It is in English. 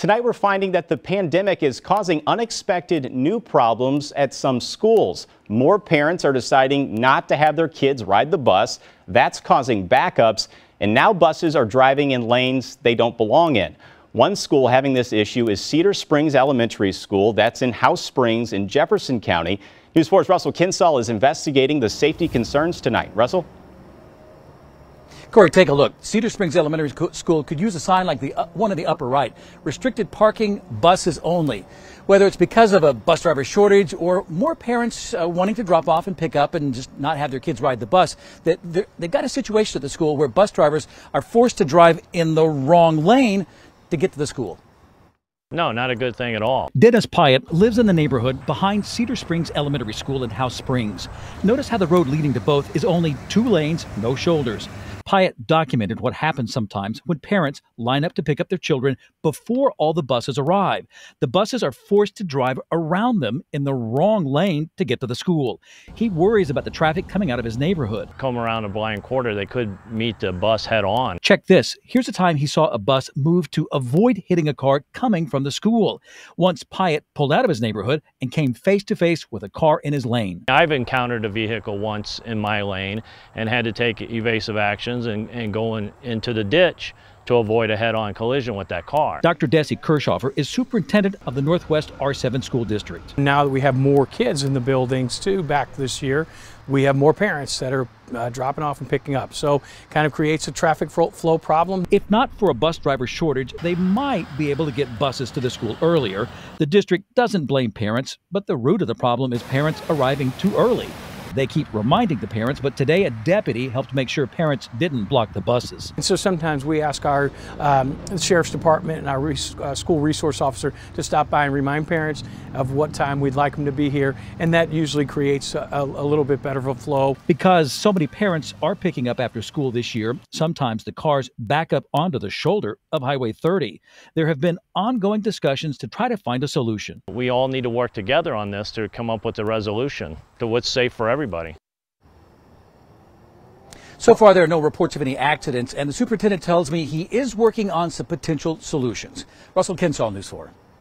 Tonight we're finding that the pandemic is causing unexpected new problems at some schools. More parents are deciding not to have their kids ride the bus. That's causing backups, and now buses are driving in lanes they don't belong in. One school having this issue is Cedar Springs Elementary School. That's in House Springs in Jefferson County. News 4's Russell Kinsall is investigating the safety concerns tonight. Russell? Corey, take a look. Cedar Springs Elementary School could use a sign like the one in the upper right. Restricted parking, buses only. Whether it's because of a bus driver shortage or more parents wanting to drop off and pick up and just not have their kids ride the bus, they've got a situation at the school where bus drivers are forced to drive in the wrong lane to get to the school. No, not a good thing at all. Dennis Pyatt lives in the neighborhood behind Cedar Springs Elementary School in House Springs. Notice how the road leading to both is only 2 lanes, no shoulders. Pyatt documented what happens sometimes when parents line up to pick up their children before all the buses arrive. The buses are forced to drive around them in the wrong lane to get to the school. He worries about the traffic coming out of his neighborhood. Come around a blind quarter, they could meet the bus head on. Check this. Here's a time he saw a bus move to avoid hitting a car coming from the school. Once Pyatt pulled out of his neighborhood and came face to face with a car in his lane. I've encountered a vehicle once in my lane and had to take evasive actions and going into the ditch to avoid a head-on collision with that car. Dr. Desi Kirchhofer is superintendent of the Northwest R7 School District. Now that we have more kids in the buildings too back this year, we have more parents that are dropping off and picking up. So kind of creates a traffic flow problem. If not for a bus driver shortage, they might be able to get buses to the school earlier. The district doesn't blame parents, but the root of the problem is parents arriving too early. They keep reminding the parents, but today a deputy helped make sure parents didn't block the buses. And so sometimes we ask our sheriff's department and our school resource officer to stop by and remind parents of what time we'd like them to be here, and that usually creates a little bit better of a flow. Because so many parents are picking up after school this year, sometimes the cars back up onto the shoulder of Highway 30. There have been ongoing discussions to try to find a solution. We all need to work together on this to come up with a resolution to what's safe for everybody. So far, there are no reports of any accidents, and the superintendent tells me he is working on some potential solutions. Russell Kinsall, News 4.